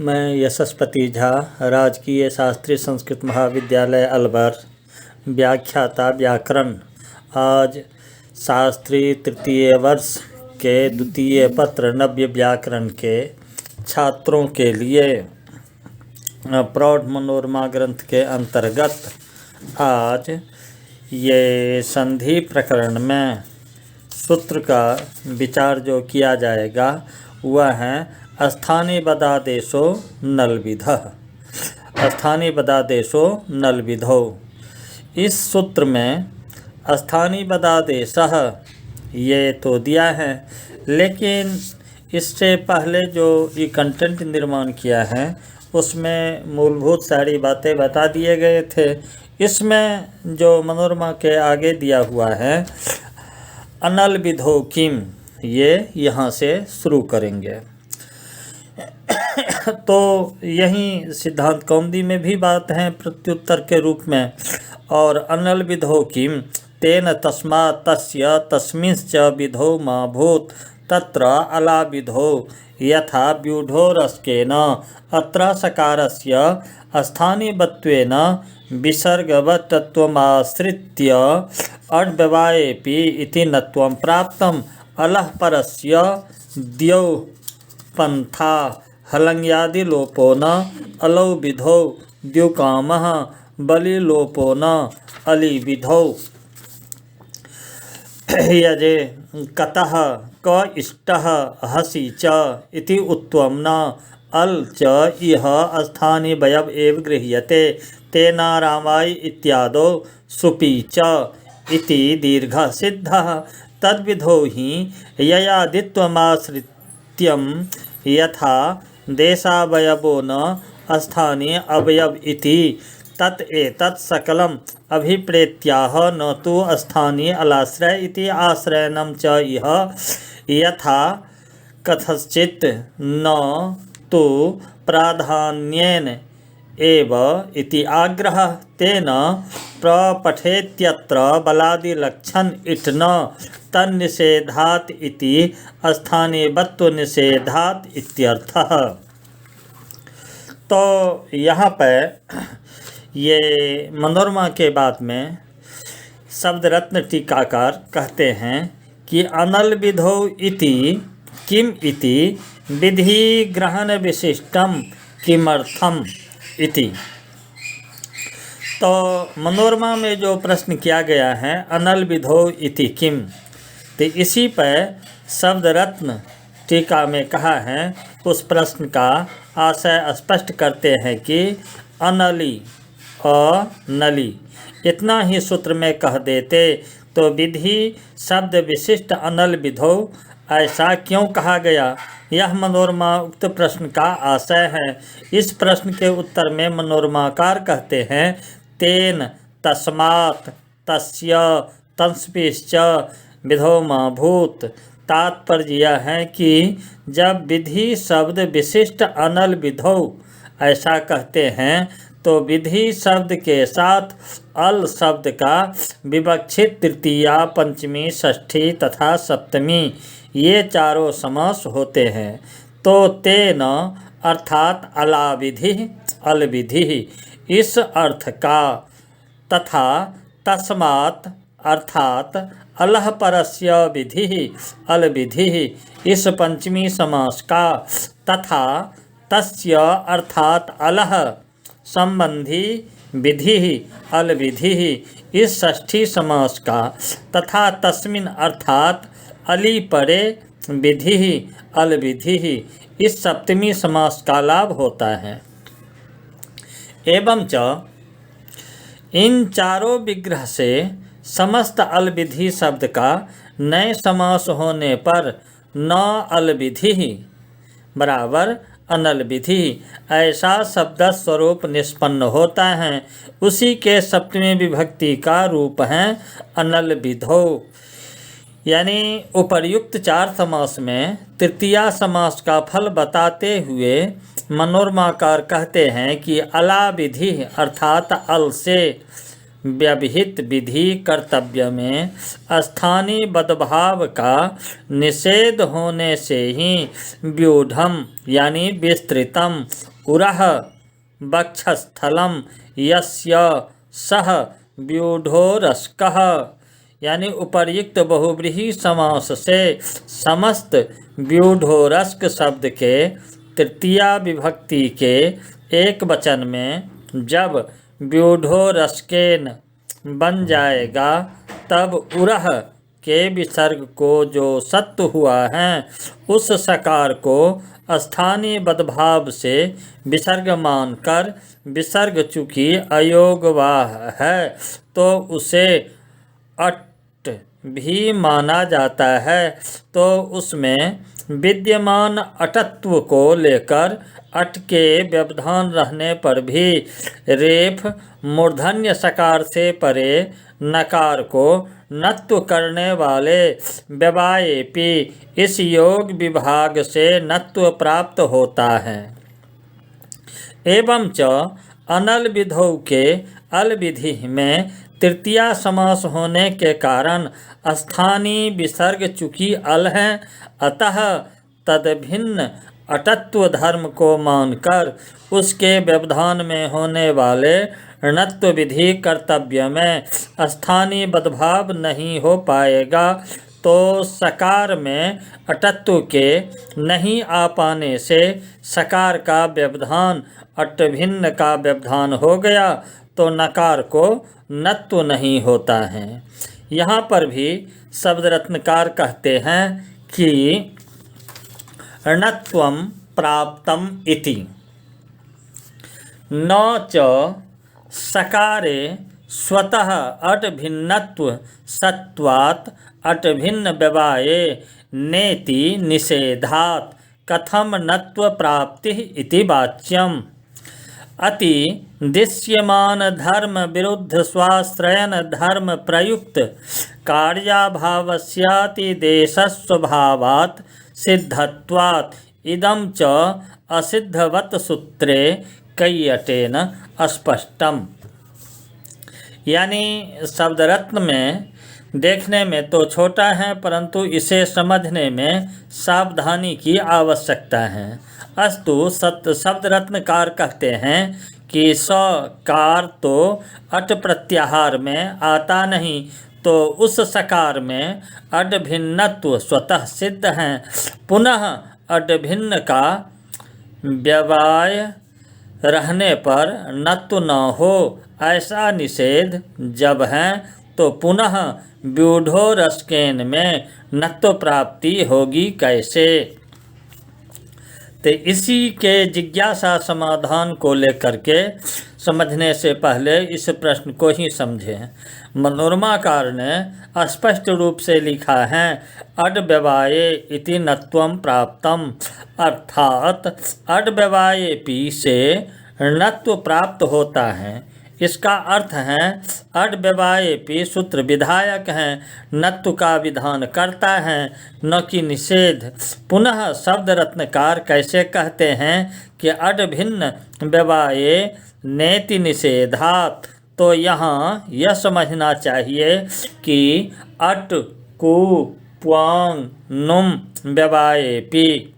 मैं यशस्पति झा, राजकीय शास्त्रीय संस्कृत महाविद्यालय अलवर, व्याख्याता व्याकरण। आज शास्त्री तृतीय वर्ष के द्वितीय पत्र नव्य व्याकरण के छात्रों के लिए प्रौढ़ मनोरमा ग्रंथ के अंतर्गत आज ये संधि प्रकरण में सूत्र का विचार जो किया जाएगा वह है स्थानिबदादेशो नलविधः। स्थानिबदादेशो नलविधौ। इस सूत्र में स्थानिबदादेशः ये तो दिया है, लेकिन इससे पहले जो ये कंटेंट निर्माण किया है उसमें मूलभूत सारी बातें बता दिए गए थे। इसमें जो मनोरमा के आगे दिया हुआ है अनलविधौ किम, ये यहाँ से शुरू करेंगे। तो यही सिद्धांत कौमुदी में भी बात है प्रत्युत्तर के रूप में। और अनलविधौ किम तेन तस्मात् तस्य तस्मिंश्च विधौ मा भूत् तत्र अलाविधौ यथा व्यूढोरस्केन अत्र सकारस्य स्थानिबत्वेन विसर्गवत्तत्वमाश्रित्य अड्व्यवायेपि इति नत्वं प्राप्तम् अलः परस्य द्यौ पंथा हलंग्यादिलोपो न अलौ विधौ द्युकामः बलिलोपो न अलिविधौ। यजे कतः क इष्टः हसि च इति उत्वं न अल च इह स्थानिवयव एव गृह्यते तेनारामाय इत्यादौ सुपि च इति दीर्घः सिद्धः। तद्विधौ हि ययादित्वमाश्रित्यं यथा देशावयवो न स्थाने अवयव इति तत् एतत् सकलम् अभिप्रेत्याह न तु स्थानीय अलाश्रय इति आश्रयणं च इह यथा कथंचित् न तु प्राधान्येन एव इति आग्रह तेन प्रपठेत्यत्र बलादिलक्षण इट न तन्निषेधात् इति स्थानिवत्व निषेधात् इत्यर्थः। तो यहाँ पर ये मनोरमा के बाद में शब्द रत्न टीकाकार कहते हैं कि अनलविधौ इति किम इति विधि ग्रहण विशिष्टम किमर्थम इति। तो मनोरमा में जो प्रश्न किया गया है अनलविधौ इति किम, तो इसी पर शब्द रत्न टीका में कहा है उस प्रश्न का आशय स्पष्ट करते हैं कि अनली अनली इतना ही सूत्र में कह देते तो विधि शब्द विशिष्ट अनलविधौ ऐसा क्यों कहा गया, यह मनोरमा उक्त प्रश्न का आशय है। इस प्रश्न के उत्तर में मनोरमाकार कहते हैं तेन तस्मात् तस्य तस्मिंश्च विधौ मा भूत्। तात्पर्य यह है कि जब विधि शब्द विशिष्ट अनलविधौ ऐसा कहते हैं तो विधि शब्द के साथ अल शब्द का विवक्षित तृतीया पंचमी षष्ठी तथा सप्तमी ये चारों समास होते हैं। तो तेन अर्थात अलाविधि अलविधि इस अर्थ का, तथा तस्मात् अर्थात अलह परस्य विधि अलविधि इस पंचमी समास का, तथा तस्य अर्थात अलह संबंधी विधि अलविधि इस षष्ठी समास का, तथा तस्मिन् अर्थात अली परे विधि अलविधि इस सप्तमी समास का लाभ होता है। एवं च इन चारों विग्रह से समस्त अलविधि शब्द का नए समास होने पर न अलविधि बराबर अनलविधि ऐसा शब्द स्वरूप निष्पन्न होता है। उसी के सप्तमी विभक्ति का रूप है अनलविधौ। यानी उपर्युक्त चार समास में तृतीया समास का फल बताते हुए मनोरमाकार कहते हैं कि अलाविधि अर्थात अल से व्यवहित विधि कर्तव्य में स्थानीय बदभाव का निषेध होने से ही व्यूढ़म यानी विस्तृतम उरः वक्षस्थलम यस्य सह व्यूढ़ोरस्कः। यानी उपर्युक्त बहुव्रीहि समास से समस्त व्यूढ़ोरस्क शब्द के तृतीया विभक्ति के एक वचन में जब व्यूढ़ोरस्केन बन जाएगा तब उरह के विसर्ग को जो सत्व हुआ है उस सकार को स्थानीय बदभाव से विसर्ग मानकर विसर्ग चूंकि अयोगवाह है तो उसे अट भी माना जाता है, तो उसमें विद्यमान अटत्व को लेकर अट के व्यवधान रहने पर भी रेफ मूर्धन्य सकार से परे नकार को नत्व करने वाले व्यवायेपी इस योग विभाग से नत्व प्राप्त होता है। एवं च अनल विधौ के अल विधि में तृतीया समास होने के कारण स्थानीय विसर्ग चूंकि अल है, अतः तदभिन्न अटत्व धर्म को मानकर उसके व्यवधान में होने वाले णत्व विधि कर्तव्य में स्थानीय बदभाव नहीं हो पाएगा। तो सकार में अटत्व के नहीं आ पाने से सकार का व्यवधान अटभिन्न का व्यवधान हो गया, तो नकार को नत्व नहीं होता है। यहाँ पर भी शब्द रत्नकार कहते हैं कि णत्वं प्राप्तम इति न च सकारे स्वतः अटभिन्नत्व सत्वात् अटभिन्न व्यवाये नेति निषेधात् कथम नत्व प्राप्ति इति वाच्यम्। अति दृश्यमान धर्म विरुद्ध स्वाश्रयन धर्म प्रयुक्त कार्याभावस्याति देशस्वभावात् सिद्धत्वात् इदं च असिद्धवत् सूत्रे कैयटेन स्पष्टम। यानी शब्द रत्न में देखने में तो छोटा है, परंतु इसे समझने में सावधानी की आवश्यकता है। अस्तु शब्द रत्नकार कहते हैं कि सकार तो अट प्रत्याहार में आता नहीं, तो उस सकार में अडभिन्नत्व स्वतः सिद्ध है। पुनः अडभिन्न का व्यवाय रहने पर नत्व न हो ऐसा निषेध जब है, तो पुनः व्यूढ़ोरस्केन में नत्व प्राप्ति होगी कैसे। तो इसी के जिज्ञासा समाधान को लेकर के समझने से पहले इस प्रश्न को ही समझें। मनोरमाकार ने स्पष्ट रूप से लिखा है अड व्यवाये इति नत्वं प्राप्तम, अर्थात अड व्यवाये पी से नत्व प्राप्त होता है। इसका अर्थ है अड व्यवाये पी सूत्र विधायक है, नत्व का विधान करता है, न कि निषेध। पुनः शब्द रत्नकार कैसे कहते हैं कि अड भिन्न व्यवाये नेति निषेधात्, तो यहाँ यह समझना चाहिए कि अट कु प्वांग नुम व्यवाये पी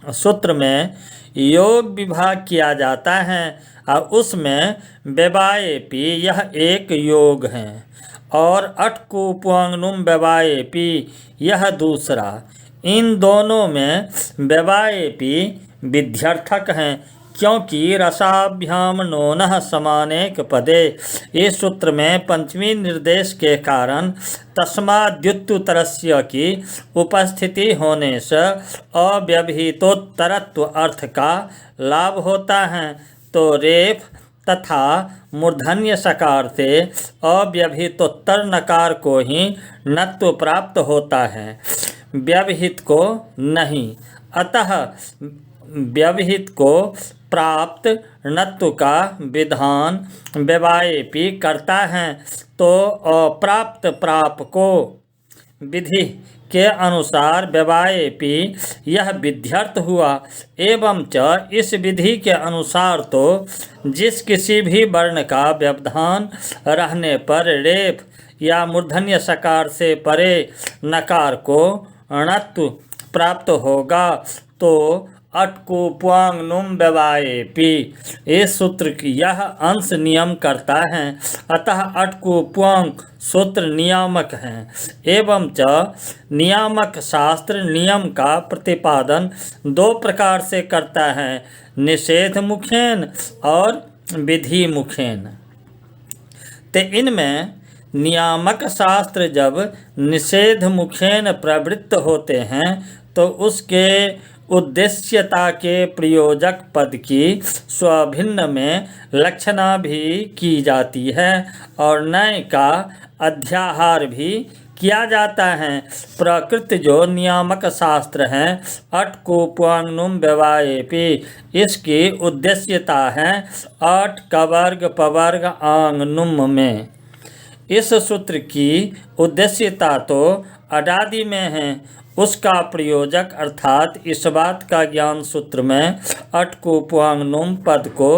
सूत्र में योग विभाग किया जाता है और उसमें व्यवायेपी यह एक योग है और अटकुप्वांगनुम व्यवायेपी यह दूसरा। इन दोनों में व्यवायेपी विध्यर्थक हैं, क्योंकि रसाभ्याम नोनः समानेक पदे इस सूत्र में पंचमी निर्देश के कारण तस्माद्युत्तरस्य की उपस्थिति होने से अव्यवहितोत्तरत्व अर्थ का लाभ होता है। तो रेफ तथा मूर्धन्य सकार से अव्यवहितोत्तर नकार को ही नत्व प्राप्त होता है, व्यवहित को नहीं। अतः व्यवहित को प्राप्त नत्व का विधान व्यवायेपी करता है, तो अप्राप्त प्राप को विधि के अनुसार व्यवायेपी यह विध्यर्थ हुआ। एवं च इस विधि के अनुसार तो जिस किसी भी वर्ण का व्यवधान रहने पर रेफ या मूर्धन्य सकार से परे नकार को णत्व प्राप्त होगा, तो अटकु प्वांग नुम व्यवाये पी। इस सूत्र की यह अंश नियम करता है, अतः अटकु प्वांग सूत्र नियामक हैं। एवं च नियामक शास्त्र नियम का प्रतिपादन दो प्रकार से करता है, निषेध मुखेन और विधि मुखेन। ते इनमें नियामक शास्त्र जब निषेध मुखेन प्रवृत्त होते हैं तो उसके उद्देश्यता के प्रयोजक पद की स्वभिन्न में लक्षणा भी की जाती है और नय का अध्याहार भी किया जाता है। प्रकृत जो नियामक शास्त्र हैं अटकु प्वांगनुम व्यवायेपि, इसकी उद्देश्यता है अट कवर्ग पवर्ग आंग नुम में। इस सूत्र की उद्देश्यता तो अडादि में है, उसका प्रयोजक अर्थात इस बात का ज्ञान सूत्र में अटकु प्वांग नुम पद को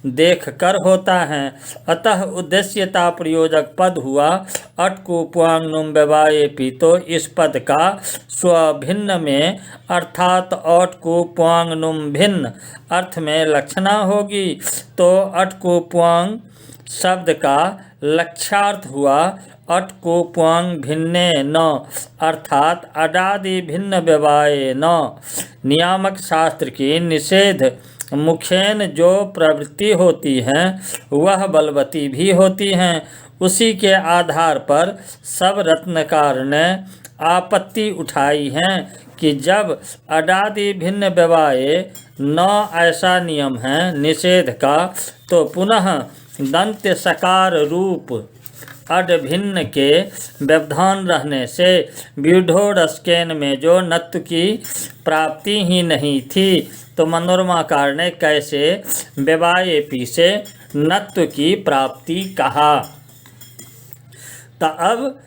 देख कर होता है। अतः उद्देश्यता प्रयोजक पद हुआ अटकु प्वांग नुम व्यवायेपि, तो इस पद का स्वभिन्न में अर्थात अटकु प्वांग नुम भिन्न अर्थ में लक्षणा होगी। तो अटकु प्वांग शब्द का लक्ष्यार्थ हुआ अटकु प्वांग भिन्ने न, अर्थात अडादि भिन्न व्यवाये न। नियामक शास्त्र की निषेध मुखेन जो प्रवृत्ति होती है वह बलवती भी होती हैं। उसी के आधार पर सब रत्नकार ने आपत्ति उठाई है कि जब अडादि भिन्न व्यवाये न ऐसा नियम है निषेध का, तो पुनः दंत्य सकार रूप अड भिन्न के व्यवधान रहने से व्यूढ़ोरस्केन में जो नत्व की प्राप्ति ही नहीं थी, तो मनोरमाकार ने कैसे व्यवायेपि से नत्व की प्राप्ति कहा। तो अब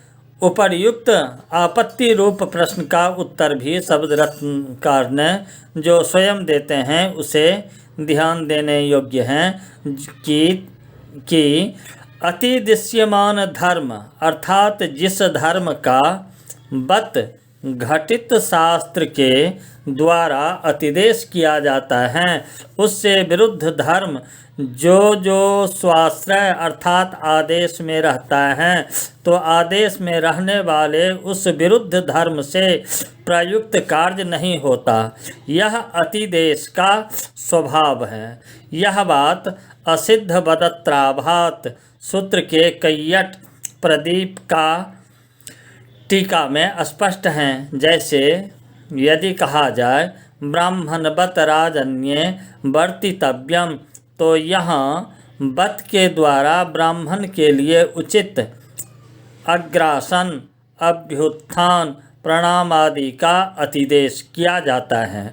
उपर्युक्त आपत्ति रूप प्रश्न का उत्तर भी शब्द रत्नकार ने जो स्वयं देते हैं उसे ध्यान देने योग्य हैं कि अतिदृश्यमान धर्म अर्थात जिस धर्म का बत घटित शास्त्र के द्वारा अतिदेश किया जाता है, उससे विरुद्ध धर्म जो स्वाश्रय अर्थात आदेश में रहता है, तो आदेश में रहने वाले उस विरुद्ध धर्म से प्रयुक्त कार्य नहीं होता। यह अतिदेश का स्वभाव है। यह बात असिद्ध बदत्राभात सूत्र के कैयट प्रदीप का टीका में स्पष्ट हैं। जैसे यदि कहा जाए ब्राह्मणवत राजन्ये वर्तितव्यम, तो यहाँ बत के द्वारा ब्राह्मण के लिए उचित अग्रासन अभ्युत्थान प्रणाम आदि का अतिदेश किया जाता है,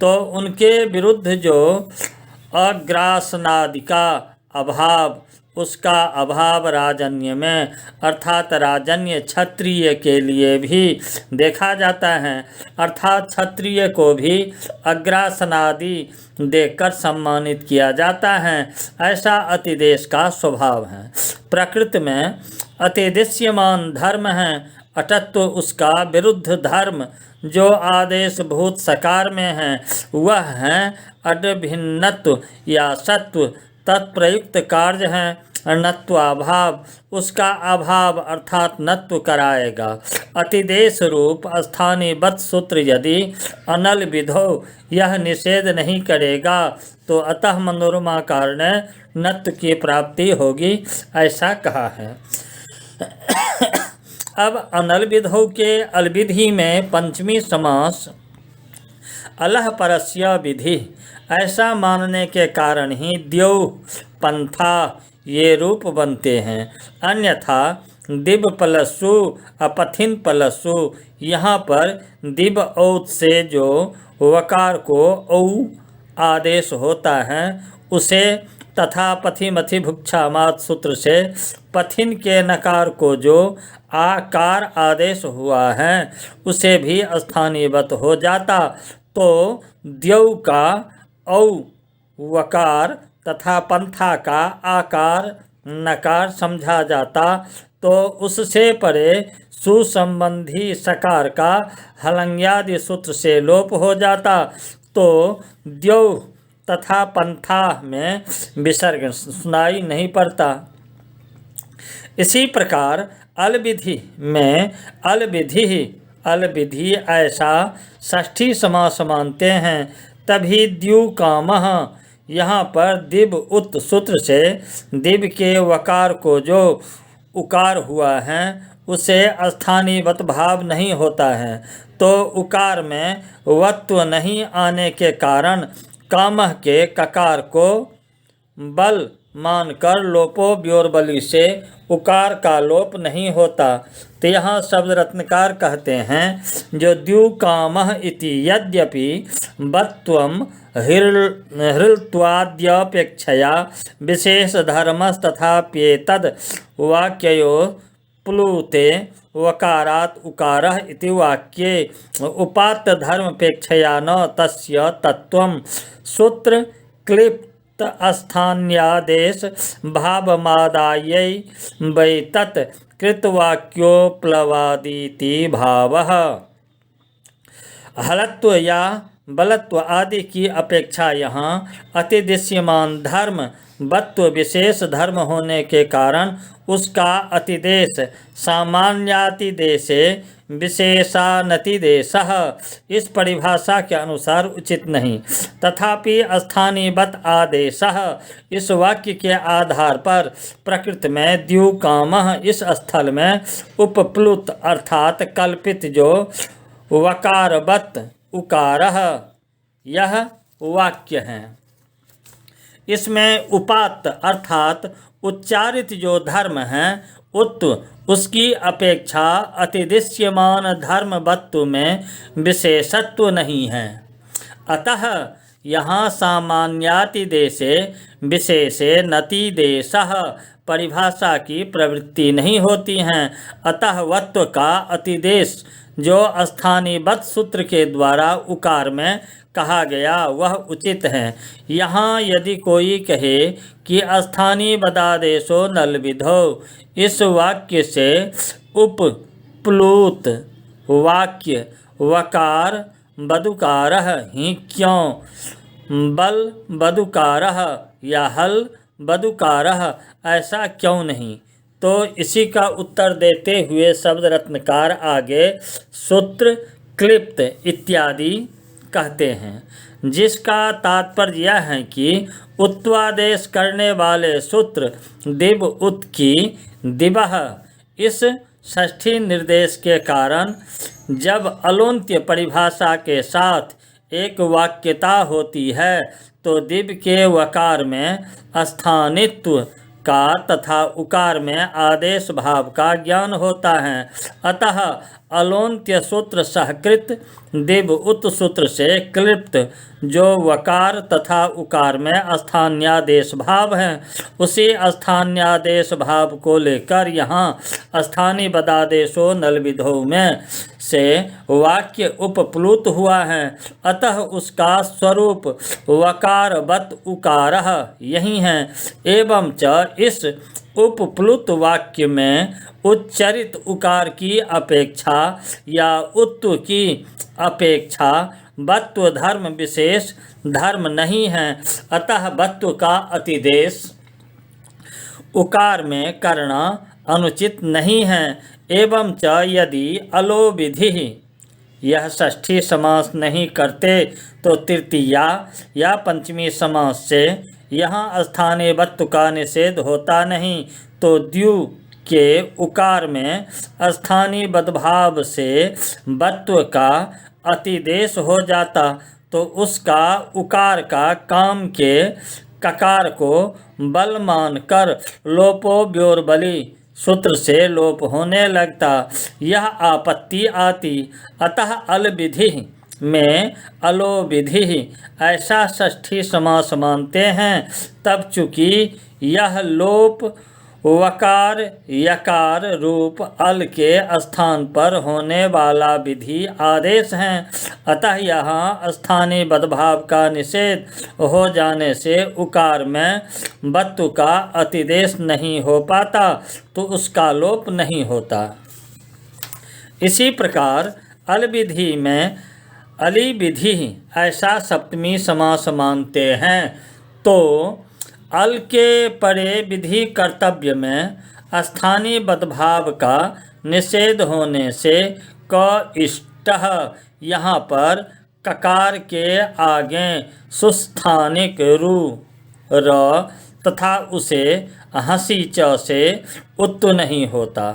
तो उनके विरुद्ध जो अग्रासनादि का अभाव, उसका अभाव राजन्य में अर्थात राजन्य क्षत्रिय के लिए भी देखा जाता है, अर्थात क्षत्रिय को भी अग्रासनादि देकर सम्मानित किया जाता है। ऐसा अतिदेश का स्वभाव है। प्रकृति में अतिदृश्यमान धर्म है, अटत्व उसका विरुद्ध धर्म जो आदेश भूत सकार में है, वह है अडभिन्नत्व या सत्व। तत्प्रयुक्त कार्य है नत्वाभाव, उसका अभाव अर्थात नत्व कराएगा। अतिदेश रूप स्थानीयवत सूत्र यदि अनल विधो यह निषेध नहीं करेगा, तो अतः मनोरमाकार ने नत्व की प्राप्ति होगी ऐसा कहा है। अब अनल विधो के अलविधि में पंचमी समास अलह परस्य विधि ऐसा मानने के कारण ही द्यौ पंथा ये रूप बनते हैं। अन्यथा दिव पलस्सु अपथिन पलस्सु, यहाँ पर दिव औत से जो वकार को औ आदेश होता है उसे, तथा पथि मथि भुक्षा मात सूत्र से पथिन के नकार को जो आकार आदेश हुआ है उसे भी स्थानीयवत हो जाता, तो द्यौ का औ वकार तथा पंथा का आकार नकार समझा जाता, तो उससे परे सुसंबंधी सकार का हलंग्यादि सूत्र से लोप हो जाता। तो द्यौ तथा पंथा में विसर्ग सुनाई नहीं पड़ता। इसी प्रकार अलविधि में अलविधि ऐसा षष्ठी समास मानते हैं। तभी द्युकामः यहाँ पर दिव उत सूत्र से दिव के वकार को जो उकार हुआ है उसे स्थानीयवत भाव नहीं होता है, तो उकार में वत्व नहीं आने के कारण कामः के ककार को बल मानकर लोपो व्योरबली से उकार का लोप नहीं होता। तो यहाँ शब्द रत्नकार कहते हैं जो द्युकामः इति यद्यपि बत्वम हृत्वाद्यपेक्षया विशेष धर्मस्तथाप्येतद् वाक्ययो प्लुते वकारात् उकारः इति वाक्ये उपात्त धर्मपेक्षया न तस्य तत्त्वं सूत्र क्लिप्त स्थान्यादेश भावमादायै वै तत् कृतवाक्योप्लवादीति भावः। हलत्व या बलत्व आदि की अपेक्षा यहाँ अतिदृश्यमान धर्म बत्व विशेष धर्म होने के कारण उसका अतिदेश सामान्यातिदेशे विशेषानतिदेशः इस परिभाषा के अनुसार उचित नहीं। तथापि स्थानीयवत आदेशः इस वाक्य के आधार पर प्रकृत में द्युकामः इस स्थल में उपप्लुत अर्थात कल्पित जो वकारवत उकारः यह वाक्य है। इसमें उपात्त अर्थात उच्चारित जो धर्म है उसकी अपेक्षा अतिदृश्यमान धर्मवत्व में विशेषत्व नहीं है। अतः यहाँ सामान्यातिदेशे विशेषे नतिदेशः परिभाषा की प्रवृत्ति नहीं होती हैं। अतः वत्व का अतिदेश जो स्थानीयवत सूत्र के द्वारा उकार में कहा गया वह उचित है। यहाँ यदि कोई कहे कि स्थानीयवदादेशो नलविधौ इस वाक्य से उपप्लुत वाक्य वकार बदुकारः ही क्यों बल बदुकारः या हल बदुकारः ऐसा क्यों नहीं, तो इसी का उत्तर देते हुए शब्द रत्नकार आगे सूत्र क्लिप्त इत्यादि कहते हैं, जिसका तात्पर्य यह है कि उत्वादेश करने वाले सूत्र दिव उत की दिवः इस षष्ठी निर्देश के कारण जब अलोन्त्य परिभाषा के साथ एक वाक्यता होती है तो दिव के वकार में स्थानित्व का तथा उकार में आदेश भाव का ज्ञान होता है। अतः अलोन्त्य सूत्र सहकृत दिव उत सूत्र से क्लिप्त जो वकार तथा उकार में स्थान्यादेश भाव है उसी स्थान्यादेश भाव को लेकर यहाँ स्थानीयवदादेशो नलविधौ में से वाक्य उपप्लुत हुआ है। अतः उसका स्वरूप वकारवत उकारः यही है। एवं च इस उपप्लुत वाक्य में उच्चरित उकार की अपेक्षा या उत्व की अपेक्षा बत्व धर्म विशेष धर्म नहीं है। अतः बत्व का अतिदेश उकार में करना अनुचित नहीं है। एवं च यदि अलो विधि यह षष्ठी समास नहीं करते तो तृतीया या पंचमी समास से यहाँ स्थानीय बत्व का निषेध होता नहीं, तो द्यु के उकार में स्थानीय बदभाव से बत्व का अतिदेश हो जाता, तो उसका उकार का काम के ककार को बल मानकर लोपो व्योरबली सूत्र से लोप होने लगता, यह आपत्ति आती। अतः अलविधि में अलो विधि ऐसा षष्ठी समास मानते हैं। तब चूँकि यह लोप वकार यकार रूप अल के स्थान पर होने वाला विधि आदेश हैं, अतः यहाँ स्थानीय बदभाव का निषेध हो जाने से उकार में बत्व का अतिदेश नहीं हो पाता, तो उसका लोप नहीं होता। इसी प्रकार अलविधि में अली विधि ऐसा सप्तमी समास मानते हैं, तो अल के परे विधि कर्तव्य में स्थानीय बदभाव का निषेध होने से क इष्टः यहाँ पर ककार के आगे सुस्थानिक रु र तथा उसे हंसी च से उत्तु नहीं होता।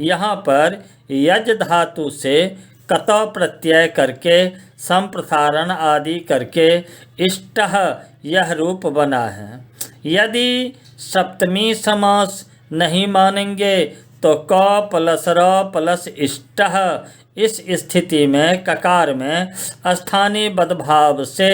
यहाँ पर यज धातु से कत प्रत्यय करके संप्रसारण आदि करके इष्टः यह रूप बना है। यदि सप्तमी समास नहीं मानेंगे तो क प्लस र प्लस इष्टः, इस स्थिति में ककार में स्थानीय बदभाव से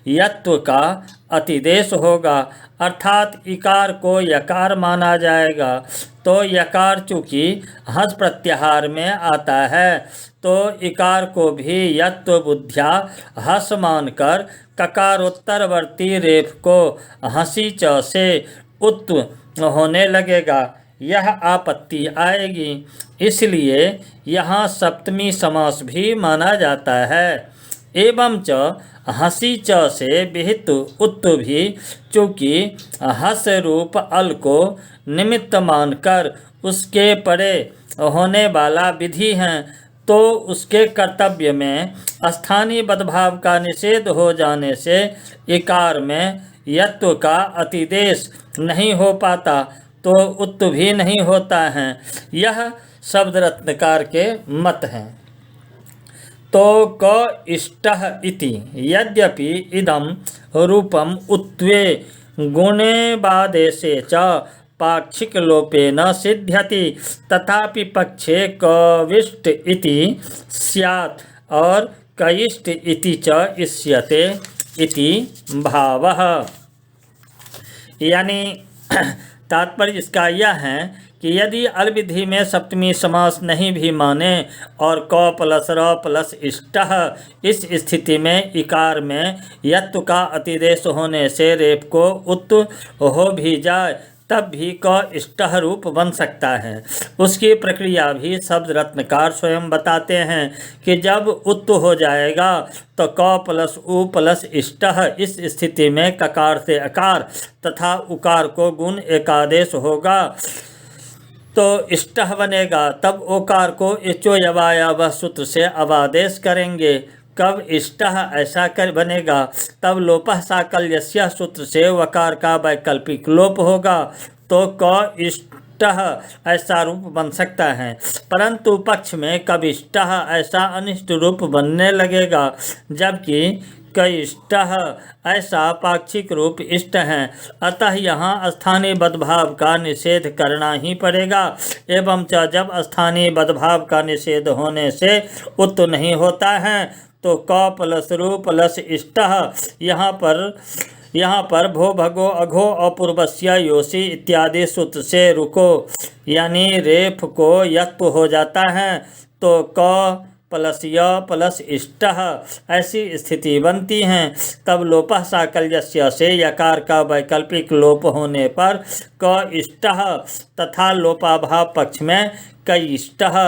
यत्व का अतिदेश होगा, अर्थात इकार को यकार माना जाएगा। तो यकार चूँकि हंस प्रत्याहार में आता है, तो इकार को भी यत्व बुद्ध्या हस मानकर ककारोत्तरवर्ती रेफ को हंसी च से उत्त होने लगेगा, यह आपत्ति आएगी। इसलिए यहाँ सप्तमी समास भी माना जाता है। एवं च हंसी च से विहित उत्त भी चूँकि हस रूप अल को निमित्त मानकर उसके परे होने वाला विधि हैं, तो उसके कर्तव्य में स्थानीय बदभाव का निषेध हो जाने से इकार में यत्व का अतिदेश नहीं हो पाता, तो उत्त भी नहीं होता है। यह शब्द रत्नकार के मत हैं। तो क इष्टः इति यद्यपि इदं रूपम उत्त्वे गुणे बादेशे च पाक्षिक लोपेन सिद्ध्यति, तथापि पक्षे कविष्ट इति स्यात् और कयिष्ट इति च इष्यते इति भावः। यानी तात्पर्य इसका यह है कि यदि अल विधि में सप्तमी समास नहीं भी माने और क प्लस र प्लस इष्टः, इस स्थिति में इकार में यत्व का अतिदेश होने से रेप को उत्त हो भी जाए, तब भी क इष्टः रूप बन सकता है। उसकी प्रक्रिया भी शब्द रत्नकार स्वयं बताते हैं कि जब उत्त हो जाएगा तो क प्लस उ प्लस इष्टः, इस स्थिति में ककार से अकार तथा उकार को गुण एकादेश होगा तो इष्टः बनेगा। तब ओकार को इचो यवायावह सूत्र से अवादेश करेंगे। कब इष्टः ऐसा कर बनेगा, तब लोपः साकल्यस्य सूत्र से वकार का वैकल्पिक लोप होगा, तो क इष्टः ऐसा रूप बन सकता है। परंतु पक्ष में कब इष्टः ऐसा अनिष्ट रूप बनने लगेगा, जबकि कइष्टः ऐसा पाक्षिक रूप इष्ट है। अतः यहाँ स्थानीय बदभाव का निषेध करना ही पड़ेगा। एवं च जब स्थानीय बदभाव का निषेध होने से उत्त नहीं होता है, तो क प्लस रु प्लस इष्टः यहाँ पर भो भगो अघो अपूर्वस्य योषि इत्यादि सूत्र से रुको यानी रेफ को यत्व हो जाता है, तो क प्लस य प्लस इष्टः ऐसी स्थिति बनती है। तब लोपः साकल्यस्य से यकार का वैकल्पिक लोप होने पर क इष्टः तथा लोपाभाव पक्ष में कइष्टः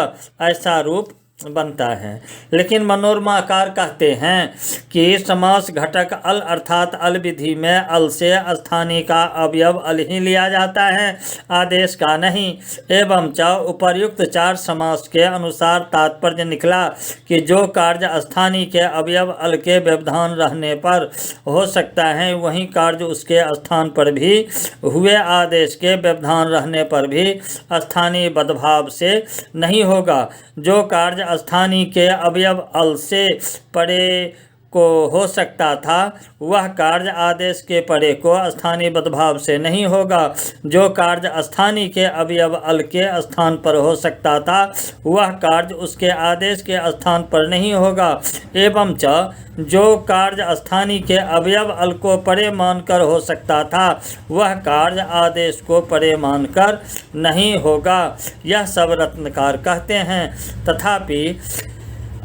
ऐसा रूप बनता है। लेकिन मनोरमाकार कहते हैं कि समास घटक अल अर्थात अल विधि में अल से स्थानीय का अवयव अल ही लिया जाता है, आदेश का नहीं। एवं च उपर्युक्त चार समास के अनुसार तात्पर्य निकला कि जो कार्य स्थानीय के अवयव अल के व्यवधान रहने पर हो सकता है, वही कार्य उसके स्थान पर भी हुए आदेश के व्यवधान रहने पर भी स्थानीय बदभाव से नहीं होगा। जो कार्य स्थानीय के अवयव अल से परे को हो सकता था, वह कार्य आदेश के परे को स्थानीय बदभाव से नहीं होगा। जो कार्य स्थानीय के अवयव अल के स्थान पर हो सकता था, वह कार्य उसके आदेश के स्थान पर नहीं होगा। एवं च जो कार्य स्थानीय के अवयव अल को परे मानकर हो सकता था, वह कार्य आदेश को परे मानकर नहीं होगा। यह सब रत्नकार कहते हैं। तथापि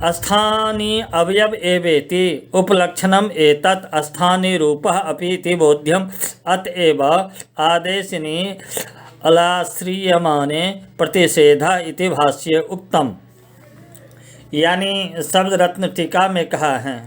स्थानीय अवयव एवेति उपलक्षणम एतत् स्थानीय रूपः अपीति बोध्यम, अतएव आदेशिनी अलाश्रियमाने प्रतिषेध इति भाष्ये उक्तम। यानी शब्द रत्न टीका में कहा है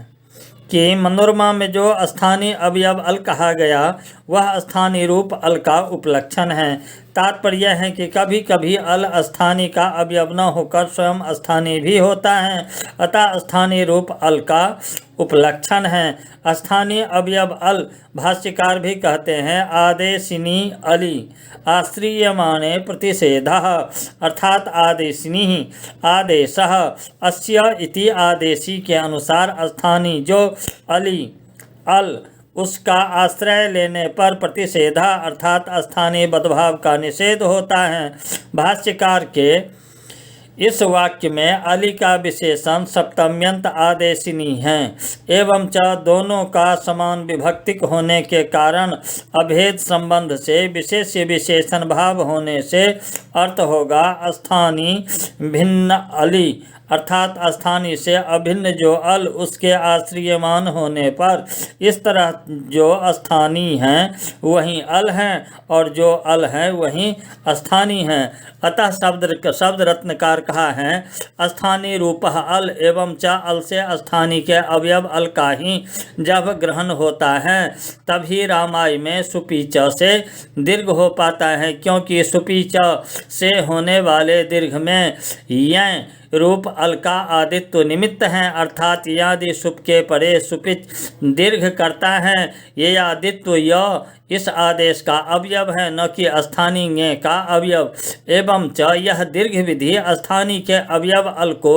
कि मनोरमा में जो स्थानीय अवयव अल कहा गया वह स्थानीय रूप अल का उपलक्षण है। तात्पर्य यह है कि कभी कभी अल स्थानीय का अवयव न होकर स्वयं स्थानीय भी होता है, अतः स्थानीय रूप अल का उपलक्षण है। स्थानीय अवयव अल भाष्यकार भी कहते हैं आदेशिनी अली आश्रियमाणे प्रतिषेधः अर्थात आदेशिनी आदेशः अस्य इति आदेशी के अनुसार स्थानीय जो अली अल उसका आश्रय लेने पर प्रतिषेधा अर्थात स्थानीय बदभाव का निषेध होता है। भाष्यकार के इस वाक्य में अली का विशेषण सप्तम्यंत आदेशिनी है एवं च दोनों का समान विभक्तिक होने के कारण अभेद संबंध से विशेष विशेषण भाव होने से अर्थ होगा स्थानीय भिन्न अली अर्थात स्थानीय से अभिन्न जो अल उसके आश्रियमान होने पर इस तरह जो स्थानीय हैं वहीं अल हैं और जो अल हैं वहीं स्थानीय हैं। अतः शब्द रत्नकार कहा है स्थानीय रूप अल एवं च अल से स्थानीय के अवयव अल का ही जब ग्रहण होता है तभी रामाय में सुपीच से दीर्घ हो पाता है, क्योंकि सुपीच से होने वाले दीर्घ में यं रूप अल का आदित्व निमित्त है अर्थात यदि सुप के परे सुपिच दीर्घ करता है ये आदित्व य इस आदेश का अवयव है न कि स्थानीय का अवयव। एवं च यह दीर्घ विधि स्थानीय के अवयव अल को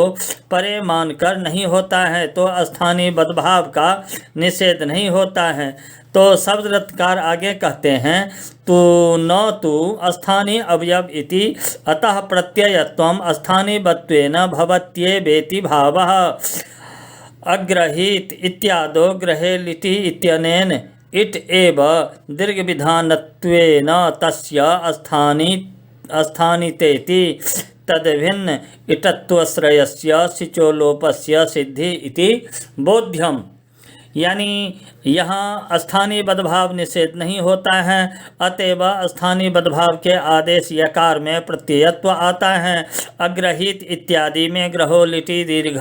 परे मानकर नहीं होता है तो स्थानीय बदभाव का निषेध नहीं होता है। तो शब्द रत्नकार आगे कहते हैं तु न तु स्थानीय अवयव इति अतः प्रत्ययत्वम स्थानीयवत्वेन भवत्येवेति भावः अग्रहीत इत्यादो ग्रहे लिटि इत्यनेन इट एव दीर्घविधानत्वेन तस्य स्थानितेति तद्भिन्न इटत्वश्रयस्य सिचोलोपस्य सिद्धि इति बोध्यम। यानी यहाँ स्थानीय बदभाव निषेध नहीं होता है, अतएव स्थानीय बदभाव के आदेश यकार में प्रत्ययत्व आता है। अग्रहित इत्यादि में ग्रहो लिटि दीर्घ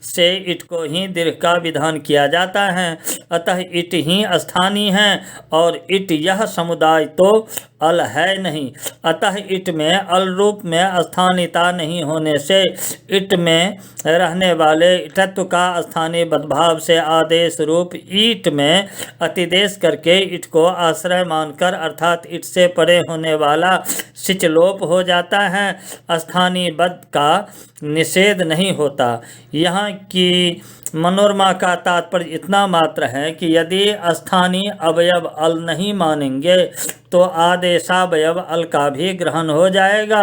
से इट को ही दीर्घ का विधान किया जाता है, अतः इट ही स्थानीय है और इट यह समुदाय तो अल है नहीं, अतः इट में अल रूप में स्थानीयता नहीं होने से इट में रहने वाले इटत्व का स्थानीय बदभाव से आदेश रूप ईट में अतिदेश करके इट को आश्रय मानकर अर्थात इट से परे होने वाला सिचलोप हो जाता है, स्थानीय बद का निषेध नहीं होता। यहाँ की मनोरमा का तात्पर्य इतना मात्र है कि यदि स्थानीय अवयव अल नहीं मानेंगे तो आदेशावयव अल का भी ग्रहण हो जाएगा,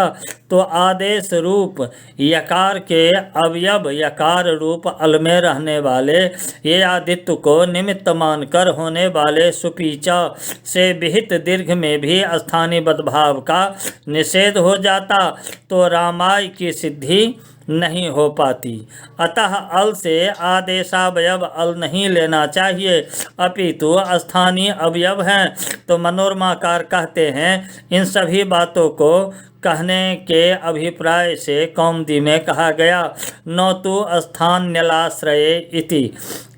तो आदेश रूप यकार के अवयव यकार रूप अल में रहने वाले ये आदित्य को निमित्त मानकर होने वाले सुपीचा से विहित दीर्घ में भी स्थानीय बदभाव का निषेध हो जाता तो रामाय की सिद्धि नहीं हो पाती। अतः अल से आदेशावयव अल नहीं लेना चाहिए, अपितु स्थानीय अवयव हैं। तो मनोरमाकार कहते हैं इन सभी बातों को कहने के अभिप्राय से कौमुदी में कहा गया न तो स्थान्यलाश्रये इति।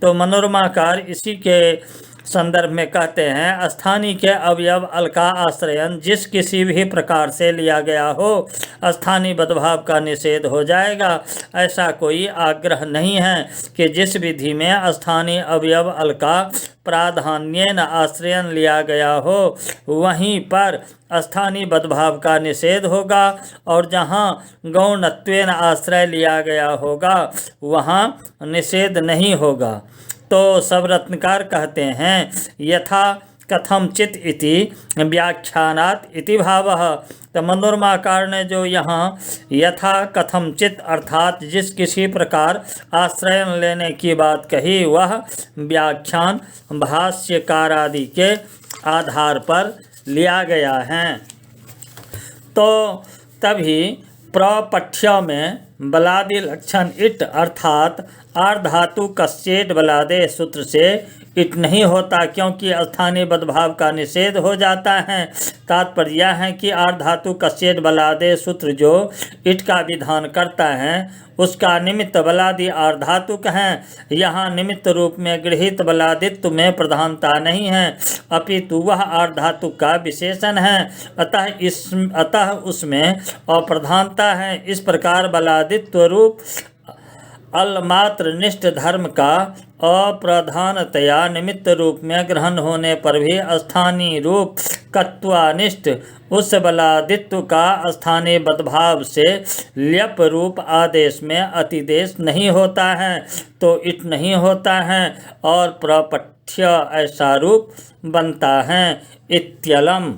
तो मनोरमाकार इसी के संदर्भ में कहते हैं स्थानीय के अवयव अल का आश्रयन जिस किसी भी प्रकार से लिया गया हो स्थानीय बदभाव का निषेध हो जाएगा। ऐसा कोई आग्रह नहीं है कि जिस विधि में स्थानीय अवयव अल का प्राधान्येन आश्रयन लिया गया हो वहीं पर स्थानीय बदभाव का निषेध होगा और जहाँ गौणत्वेन आश्रय लिया गया होगा वहाँ निषेध नहीं होगा। तो सब रत्नकार कहते हैं यथा कथमचित इति व्याख्यानात् इति भावः। तो मनोरमाकार ने जो यहाँ यथा कथमचित अर्थात जिस किसी प्रकार आश्रय लेने की बात कही वह व्याख्यान भाष्यकार आदि के आधार पर लिया गया है। तो तभी प्रपठ्य में बलादि लक्षण इट अर्थात आर्धातु कश्चेट बलादे सूत्र से इट नहीं होता, क्योंकि स्थानीय बदभाव का निषेध हो जाता है। तात्पर्य यह है कि आर्ध धातु कस्येद बलादे सूत्र जो इट का विधान करता है उसका निमित्त बलादि आर्धातुक है। यहाँ निमित्त रूप में गृहीत बलादित्व में प्रधानता नहीं है, अपितु वह आर्धातुक का विशेषण है, अतः उसमें अप्रधानता है। इस प्रकार बलादित्व रूप अलमात्र निष्ठ धर्म का अप्रधानतया निमित्त रूप में ग्रहण होने पर भी स्थानीय रूप कत्वानिष्ठ उस बलादित्व का स्थानीय बदभाव से ल्यप रूप आदेश में अतिदेश नहीं होता है, तो इट नहीं होता है और प्रपठ्य ऐसा रूप बनता है। इत्यलम।